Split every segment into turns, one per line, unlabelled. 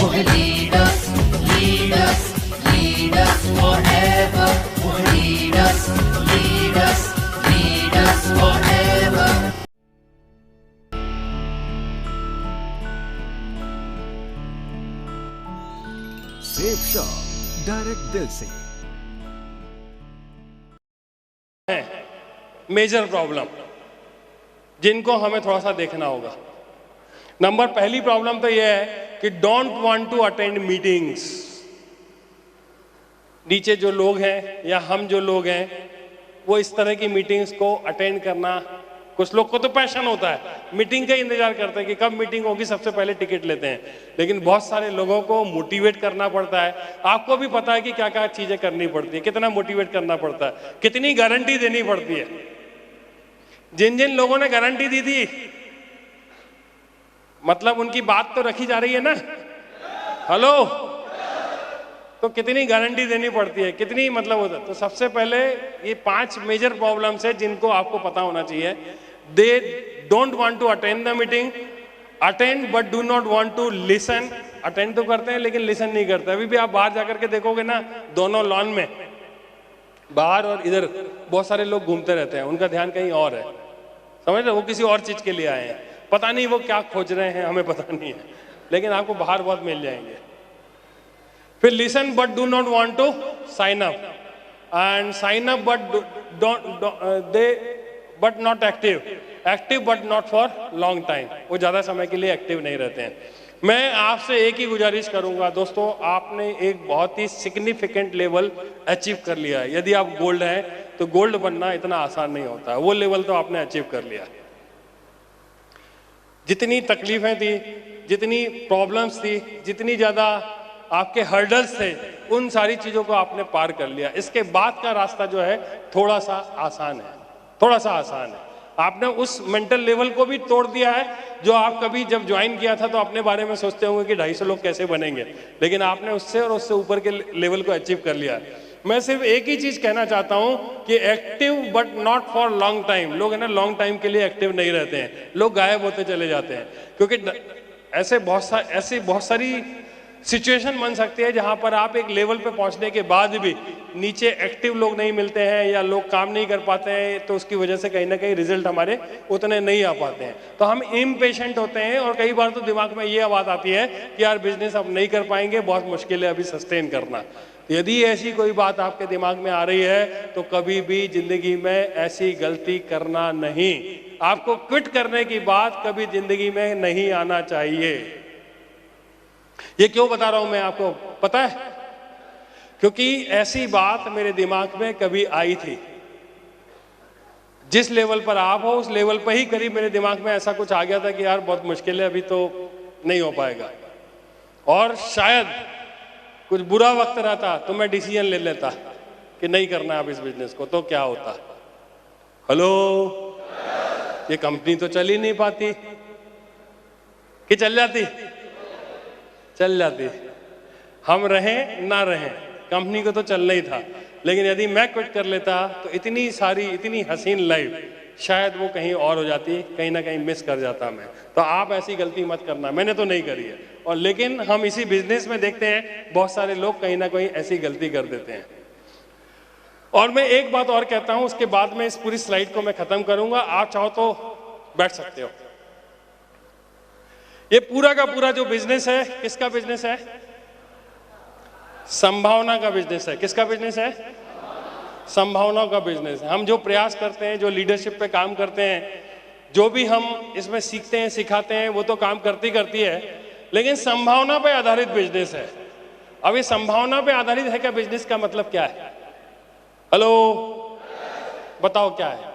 lead us, lead us, lead us forever. Lead us, lead us, lead us forever.
Safe shop direct दिल से।
Major problem जिनको हमें थोड़ा सा देखना होगा। पहली प्रॉब्लम तो यह है कि don't want to attend meetings. नीचे जो लोग हैं या हम जो लोग हैं वो इस तरह की मीटिंग्स को अटेंड करना, कुछ लोग को तो पैशन होता है, मीटिंग का इंतजार करते हैं कि कब मीटिंग होगी, सबसे पहले टिकट लेते हैं। लेकिन बहुत सारे लोगों को मोटिवेट करना पड़ता है। आपको भी पता है कि क्या क्या चीजें करनी पड़ती है, कितना मोटिवेट करना पड़ता है, कितनी गारंटी देनी पड़ती है। जिन जिन लोगों ने गारंटी दी थी, मतलब उनकी बात तो रखी जा रही है ना। हेलो, तो कितनी गारंटी देनी पड़ती है, कितनी मतलब होता है। तो सबसे पहले ये 5 मेजर प्रॉब्लम्स है जिनको आपको पता होना चाहिए। They don't want to attend the meeting, attend but do not want to listen. Attend तो करते हैं लेकिन लिसन नहीं करते। अभी भी आप बाहर जाकर के देखोगे ना, दोनों लॉन में, बाहर और इधर बहुत सारे लोग घूमते रहते हैं, उनका ध्यान कहीं और है। समझ रहे, वो किसी और चीज के लिए आए हैं, पता नहीं वो क्या खोज रहे हैं, हमें पता नहीं है, लेकिन आपको बाहर बहुत मिल जाएंगे। फिर listen but do not want to sign up, and sign up but not active, active but not for long time. वो ज्यादा समय के लिए एक्टिव नहीं रहते हैं। मैं आपसे एक ही गुजारिश करूंगा दोस्तों, आपने एक बहुत ही सिग्निफिकेंट लेवल अचीव कर लिया है। यदि आप गोल्ड हैं तो गोल्ड बनना इतना आसान नहीं होता है। वो लेवल तो आपने अचीव कर लिया। जितनी तकलीफें थी, जितनी प्रॉब्लम्स थी, जितनी ज्यादा आपके हर्डल्स थे, उन सारी चीजों को आपने पार कर लिया। इसके बाद का रास्ता जो है थोड़ा सा आसान है, थोड़ा सा आसान है। आपने उस मेंटल लेवल को भी तोड़ दिया है जो आप कभी जब ज्वाइन किया था तो अपने बारे में सोचते होंगे कि 250 लोग कैसे बनेंगे, लेकिन आपने उससे और उससे ऊपर के लेवल को अचीव कर लिया। मैं सिर्फ एक ही चीज कहना चाहता हूं कि active but not for long time. लोग है ना लॉन्ग टाइम के लिए एक्टिव नहीं रहते हैं, लोग गायब होते चले जाते हैं, क्योंकि ऐसी बहुत सारी सिचुएशन बन सकती है जहां पर आप एक लेवल पे पहुंचने के बाद भी नीचे एक्टिव लोग नहीं मिलते हैं या लोग काम नहीं कर पाते हैं, तो उसकी वजह से कहीं ना कहीं रिजल्ट हमारे उतने नहीं आ पाते हैं। तो हम इम्पेशेंट होते हैं और कई बार तो दिमाग में ये बात आती है कि यार बिजनेस अब नहीं कर पाएंगे, बहुत मुश्किल है अभी सस्टेन करना। यदि ऐसी कोई बात आपके दिमाग में आ रही है तो कभी भी जिंदगी में ऐसी गलती करना नहीं। आपको क्विट करने की बात कभी जिंदगी में नहीं आना चाहिए। ये क्यों बता रहा हूं मैं आपको पता है? क्योंकि ऐसी बात मेरे दिमाग में कभी आई थी। जिस लेवल पर आप हो उस लेवल पर ही करीब मेरे दिमाग में ऐसा कुछ आ गया था कि यार बहुत मुश्किल है, अभी तो नहीं हो पाएगा। और शायद कुछ बुरा वक्त रहता तो मैं डिसीजन ले लेता कि नहीं करना अब इस बिजनेस को, तो क्या होता? हेलो, ये कंपनी तो चल ही नहीं पाती कि चल जाती? चल जाती। हम रहें ना रहें, कंपनी को तो चलना ही था। लेकिन यदि मैं क्विट कर लेता तो इतनी सारी इतनी हसीन लाइफ शायद वो कहीं और हो जाती, कहीं ना कहीं मिस कर जाता मैं। तो आप ऐसी गलती मत करना, मैंने तो नहीं करी है। और लेकिन हम इसी बिजनेस में देखते हैं बहुत सारे लोग कहीं ना कहीं ऐसी गलती कर देते हैं। और मैं एक बात और कहता हूं, उसके बाद में इस पूरी स्लाइड को मैं खत्म करूंगा। आप चाहो तो बैठ सकते हो। ये पूरा का पूरा जो बिजनेस है, किसका बिजनेस है? संभावना का बिजनेस है। किसका बिजनेस है? संभावनाओं का बिजनेस है। हम जो प्रयास करते हैं, जो लीडरशिप पे काम करते हैं, जो भी हम इसमें सीखते हैं, सिखाते हैं, वो तो काम करती है, लेकिन संभावना पे आधारित बिजनेस है। अब ये संभावना पे आधारित है क्या? बिजनेस का मतलब क्या है? हेलो, बताओ क्या है?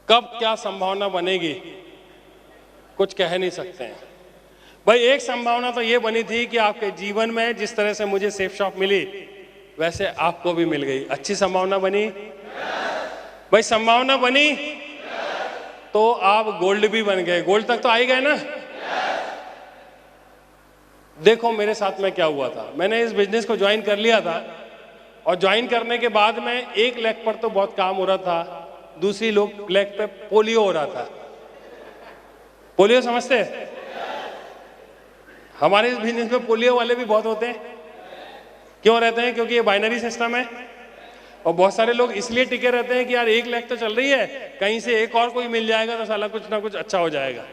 कब क्या संभावना बनेगी कुछ कह नहीं सकते हैं भाई। एक संभावना तो ये बनी थी कि आपके जीवन में जिस तरह से मुझे सेफ शॉप मिली वैसे आपको भी मिल गई। अच्छी संभावना बनी भाई, संभावना बनी तो आप गोल्ड भी बन गए। गोल्ड तक तो आ ही गए ना। देखो मेरे साथ में क्या हुआ था। मैंने इस बिजनेस को ज्वाइन कर लिया था और ज्वाइन करने के बाद में एक लेग पर तो बहुत काम हो रहा था, दूसरी लेग पे पोलियो हो रहा था। पोलियो समझते हैं? हमारे इस बिजनेस में पोलियो वाले भी बहुत होते हैं। क्यों रहते हैं? क्योंकि ये बाइनरी सिस्टम है और बहुत सारे लोग इसलिए टिके रहते हैं कि यार 1 लाख तो चल रही है, कहीं से एक और कोई मिल जाएगा तो साला कुछ ना कुछ अच्छा हो जाएगा।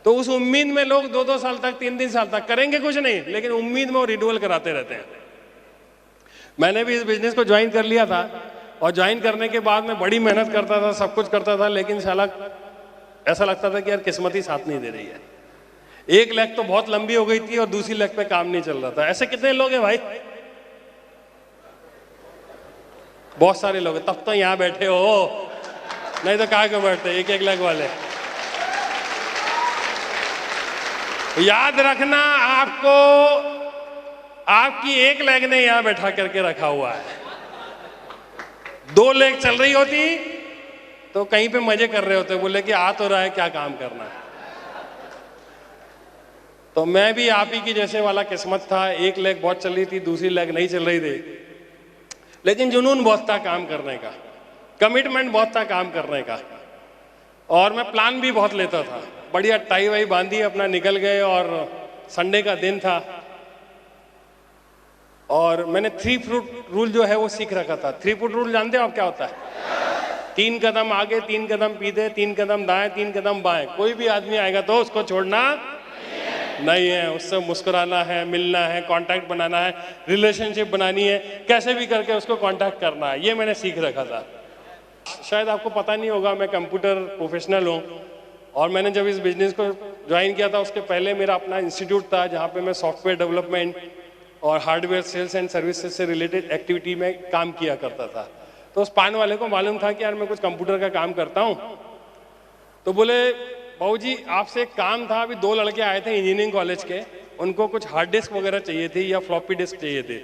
तो उस उम्मीद में लोग 2-2 साल तक, 3-3 साल तक करेंगे कुछ नहीं, लेकिन उम्मीद में वो रिन्यूअल कराते रहते हैं। मैंने भी इस बिजनेस को ज्वाइन कर लिया था और ज्वाइन करने के बाद मैं बड़ी मेहनत करता था, सब कुछ करता था, लेकिन साला ऐसा लगता था कि यार किस्मत ही साथ नहीं दे रही है। 1 लाख तो बहुत लंबी हो गई थी और दूसरी लाख पे काम नहीं चल रहा था। ऐसे कितने लोग हैं भाई? बहुत सारे लोग हैं। तब तो यहां बैठे हो, नहीं तो कहाँ क्यों बैठते 1-1 लाख वाले। याद रखना, आपको आपकी 1 लाख ने यहां बैठा करके रखा हुआ है। 2 लाख चल रही होती तो कहीं पे मजे कर रहे होते, बोले कि आ तो रहा है, क्या काम करना है। तो मैं भी आप ही की जैसे वाला किस्मत था। 1 लाख बहुत चल रही थी, दूसरी लाख नहीं चल रही थी, लेकिन जुनून बहुत था काम करने का, कमिटमेंट बहुत था काम करने का, और मैं प्लान भी बहुत लेता था। बढ़िया टाई वाई बांधी, अपना निकल गए, और संडे का दिन था और मैंने 3 फुट रूल जो है वो सीख रखा था। 3 फुट रूल जानते हो आप क्या होता है? 3 कदम आगे, 3 कदम पीछे, 3 कदम दाएं, 3 कदम बाएं। कोई भी आदमी आएगा तो उसको छोड़ना नहीं है, उससे मुस्कुराना है, मिलना है, कांटेक्ट बनाना है, रिलेशनशिप बनानी है, कैसे भी करके उसको कांटेक्ट करना है। ये मैंने सीख रखा था। शायद आपको पता नहीं होगा, मैं कंप्यूटर प्रोफेशनल हूँ और मैंने जब इस बिजनेस को ज्वाइन किया था उसके पहले मेरा अपना इंस्टीट्यूट था जहाँ पे मैं सॉफ्टवेयर डेवलपमेंट और हार्डवेयर सेल्स एंड सर्विसेज से रिलेटेड एक्टिविटी में काम किया करता था। तो उस पान वाले को मालूम था कि यार मैं कुछ कंप्यूटर का काम करता हूँ। तो बोले, बाबू जी आपसे एक काम था, अभी 2 लड़के आए थे इंजीनियरिंग कॉलेज के, उनको कुछ हार्ड डिस्क वगैरह चाहिए थी या फ्लॉपी डिस्क चाहिए थे।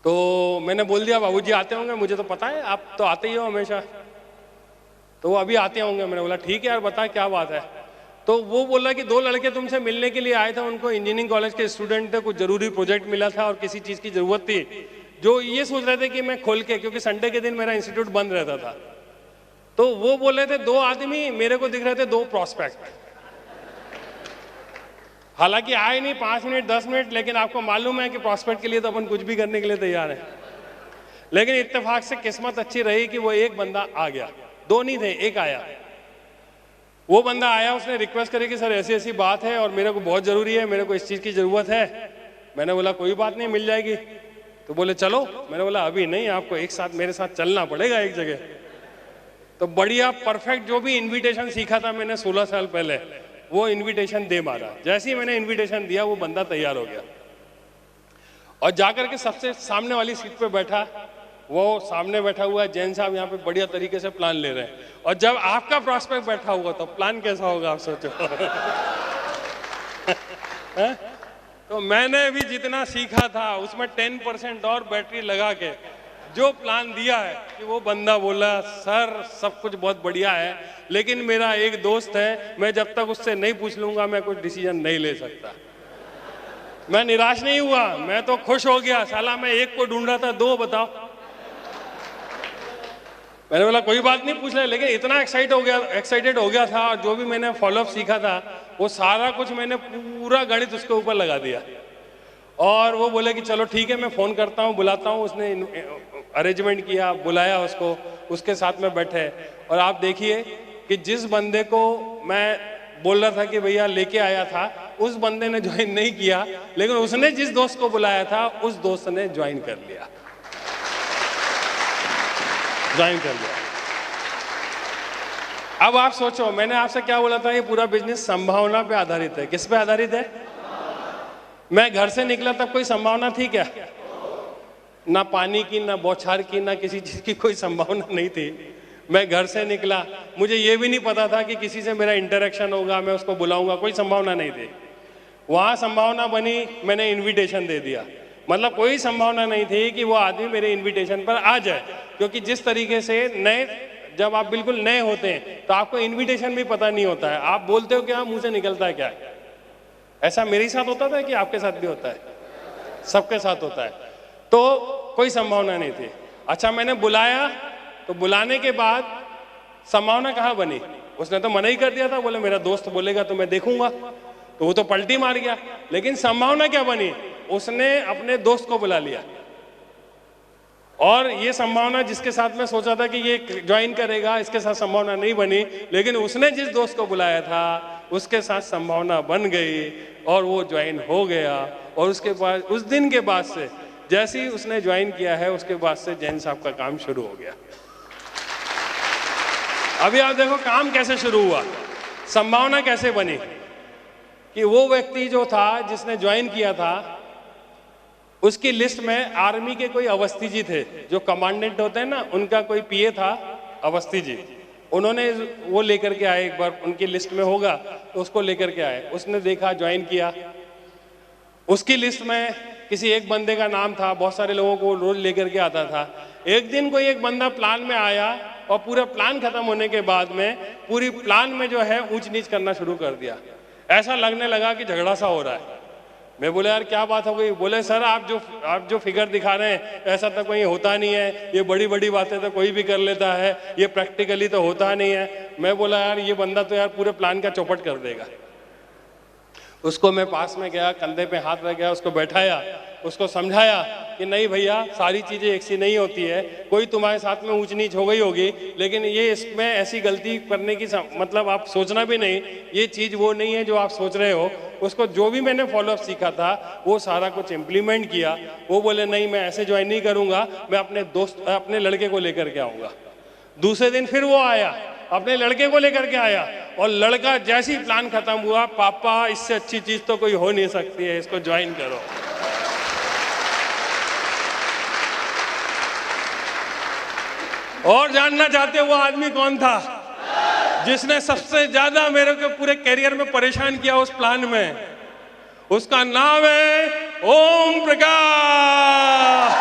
तो मैंने बोल दिया बाबू जी आते होंगे, मुझे तो पता है आप तो आते ही हो हमेशा, तो वो अभी आते होंगे। मैंने बोला ठीक है यार, बता क्या बात है। तो वो बोला कि 2 लड़के तुमसे मिलने के लिए आए थे, उनको इंजीनियरिंग कॉलेज के स्टूडेंट थे, कुछ जरूरी प्रोजेक्ट मिला था और किसी चीज़ की जरूरत थी, जो ये सोच रहे थे कि मैं खोल के, क्योंकि संडे के दिन मेरा इंस्टीट्यूट बंद रहता था, तो वो बोले थे 2 आदमी, मेरे को दिख रहे थे 2 प्रॉस्पेक्ट। हालांकि आए नहीं 5 मिनट 10 मिनट, लेकिन आपको मालूम है कि प्रॉस्पेक्ट के लिए तो अपन कुछ भी करने के लिए तैयार है। लेकिन इत्तेफाक से किस्मत अच्छी रही कि वो एक बंदा आ गया, 2 नहीं थे, 1 आया। वो बंदा आया, उसने रिक्वेस्ट करी कि सर ऐसी ऐसी बात है और मेरे को बहुत जरूरी है, मेरे को इस चीज की जरूरत है। मैंने बोला कोई बात नहीं, मिल जाएगी। तो बोले चलो। मैंने बोला अभी नहीं, आपको एक साथ मेरे साथ चलना पड़ेगा एक जगह। तो बढ़िया परफेक्ट जो भी इनविटेशन सीखा था मैंने 16 साल पहले, वो इनविटेशन दे मारा। जैसे ही मैंने इनविटेशन दिया वो बंदा तैयार हो गया और जाकर के सबसे सामने वाली सीट पे बैठा। वो सामने बैठा हुआ है जैन साहब, यहाँ पे बढ़िया तरीके से प्लान ले रहे हैं, और जब आपका प्रॉस्पेक्ट बैठा हुआ तो प्लान कैसा होगा आप सोचो। तो मैंने भी जितना सीखा था उसमें 10% और बैटरी लगा के जो प्लान दिया है कि वो बंदा बोला सर सब कुछ बहुत बढ़िया है, लेकिन मेरा एक दोस्त है, मैं जब तक उससे नहीं पूछ लूंगा मैं कुछ डिसीजन नहीं ले सकता। मैं निराश नहीं हुआ, मैं तो खुश हो गया। साला मैं एक को ढूंढ रहा था, 2 बताओ। मैंने बोला कोई बात नहीं, पूछ ले। लेकिन इतना एक्साइटेड हो गया था, और जो भी मैंने फॉलोअप सीखा था वो सारा कुछ मैंने पूरा गणित उसके ऊपर लगा दिया। और वो बोले कि चलो ठीक है, मैं फोन करता हूँ, बुलाता हूँ। उसने अरेंजमेंट किया, बुलाया उसको, उसके साथ में बैठे। और आप देखिए कि जिस बंदे को मैं बोल रहा था कि भैया लेके आया था, उस बंदे ने ज्वाइन नहीं किया, लेकिन उसने जिस दोस्त को बुलाया था उस दोस्त ने ज्वाइन कर लिया, ज्वाइन कर लिया। अब आप सोचो, मैंने आपसे क्या बोला था, ये पूरा बिजनेस संभावना पे आधारित है। किस पे आधारित है? मैं घर से निकला तब कोई संभावना थी क्या? ना पानी की, ना बौछार की, ना किसी चीज की कोई संभावना नहीं थी। मैं घर से निकला, मुझे ये भी नहीं पता था कि किसी से मेरा इंटरेक्शन होगा, मैं उसको बुलाऊंगा, कोई संभावना नहीं थी। वहां संभावना बनी, मैंने इन्विटेशन दे दिया। मतलब कोई संभावना नहीं थी कि वो आदमी मेरे इन्विटेशन पर आ जाए, क्योंकि जिस तरीके से जब आप बिल्कुल नए होते हैं तो आपको इन्विटेशन भी पता नहीं होता है, आप बोलते हो क्या, मुंह से निकलता है क्या। ऐसा मेरे साथ होता था कि आपके साथ भी होता है, सबके साथ होता है। तो कोई संभावना नहीं थी। अच्छा, मैंने बुलाया, तो बुलाने के बाद संभावना कहाँ बनी? उसने तो मना ही कर दिया था, बोले मेरा दोस्त बोलेगा तो मैं देखूंगा, तो वो तो पलटी मार गया। लेकिन संभावना क्या बनी, उसने अपने दोस्त को बुला लिया, और ये संभावना जिसके साथ में सोचा था कि ये ज्वाइन करेगा, इसके साथ संभावना नहीं बनी, लेकिन उसने जिस दोस्त को बुलाया था उसके साथ संभावना बन गई और वो ज्वाइन हो गया। और उसके बाद उस दिन के बाद से जैसे ही उसने ज्वाइन किया है, उसके बाद से जैन साहब का काम शुरू हो गया। अभी आप देखो काम कैसे शुरू हुआ, संभावना कैसे बनी कि वो व्यक्ति जो था जिसने ज्वाइन किया था, उसकी लिस्ट में आर्मी के कोई अवस्थी जी थे, जो कमांडेंट होते हैं ना, उनका कोई पीए था अवस्थी जी। उन्होंने वो लेकर के आए, एक बार उनकी लिस्ट में होगा तो उसको लेकर के आए। उसने देखा, ज्वाइन किया। उसकी लिस्ट में किसी एक बंदे का नाम था, बहुत सारे लोगों को रोज लेकर के आता था। एक दिन कोई एक बंदा प्लान में आया और पूरा प्लान खत्म होने के बाद में पूरी प्लान में जो है ऊंच नीच करना शुरू कर दिया। ऐसा लगने लगा कि झगड़ा सा हो रहा है। मैं बोले यार क्या बात हो गई? बोले सर आप जो फिगर दिखा रहे हैं ऐसा तो कहीं होता नहीं है, ये बड़ी बड़ी बातें तो कोई भी कर लेता है, ये प्रैक्टिकली तो होता नहीं है। मैं बोला यार ये बंदा तो यार पूरे प्लान का चौपट कर देगा। उसको मैं पास में गया, कंधे पे हाथ रख गया, उसको बैठाया, उसको समझाया कि नहीं भैया सारी चीजें एक सी नहीं होती है, कोई तुम्हारे साथ में ऊंच नीच हो गई होगी, लेकिन ये इसमें ऐसी गलती करने की मतलब आप सोचना भी नहीं, ये चीज वो नहीं है जो आप सोच रहे हो। उसको जो भी मैंने फॉलोअप सीखा था वो सारा कुछ इम्प्लीमेंट किया। वो बोले नहीं मैं ऐसे ज्वाइन नहीं करूंगा, मैं अपने लड़के को लेकर के आऊंगा। दूसरे दिन फिर वो आया, अपने लड़के को लेकर के आया, और लड़का जैसे ही प्लान खत्म हुआ, पापा इससे अच्छी चीज तो कोई हो नहीं सकती है, इसको ज्वाइन करो। और जानना चाहते हो वो आदमी कौन था जिसने सबसे ज्यादा मेरे को पूरे करियर में परेशान किया उस प्लान में? उसका नाम है ओम प्रकाश।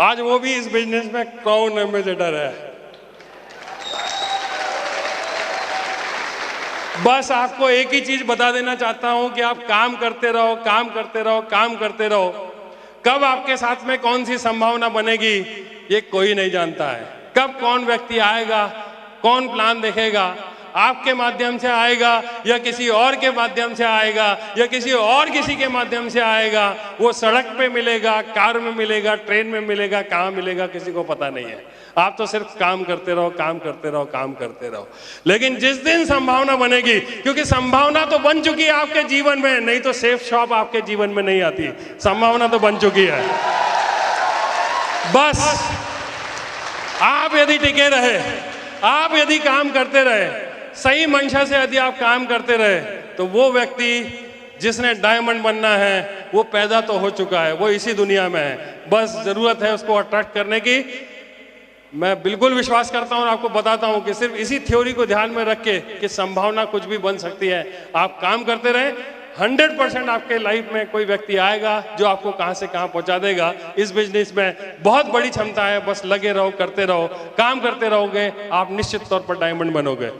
आज वो भी इस बिजनेस में क्राउन एम्बेसडर है। बस आपको एक ही चीज बता देना चाहता हूं कि आप काम करते रहो, काम करते रहो, काम करते रहो। कब आपके साथ में कौन सी संभावना बनेगी ये कोई नहीं जानता है। कब कौन व्यक्ति आएगा, कौन प्लान देखेगा, आपके माध्यम से आएगा या किसी और के माध्यम से आएगा या किसी और किसी के माध्यम से आएगा, वो सड़क पे मिलेगा, कार में मिलेगा, ट्रेन में मिलेगा, कहाँ मिलेगा किसी को पता नहीं है। आप तो सिर्फ काम करते रहो, काम करते रहो, काम करते रहो। लेकिन जिस दिन संभावना बनेगी, क्योंकि संभावना तो बन चुकी है आपके जीवन में, नहीं तो सेफ शॉप आपके जीवन में नहीं आती। संभावना तो बन चुकी है। बस आप यदि टिके रहे, आप यदि काम करते रहे, सही मंशा से यदि आप काम करते रहे, तो वो व्यक्ति जिसने डायमंड बनना है वो पैदा तो हो चुका है, वो इसी दुनिया में है। बस जरूरत है उसको अट्रैक्ट करने की। मैं बिल्कुल विश्वास करता हूं और आपको बताता हूं कि सिर्फ इसी थ्योरी को ध्यान में रख के कि संभावना कुछ भी बन सकती है, आप काम करते रहे, 100% आपके लाइफ में कोई व्यक्ति आएगा जो आपको कहां से कहां पहुंचा देगा। इस बिजनेस में बहुत बड़ी क्षमता है, बस लगे रहो, करते रहो, काम करते रहोगे, आप निश्चित तौर पर डायमंड बनोगे।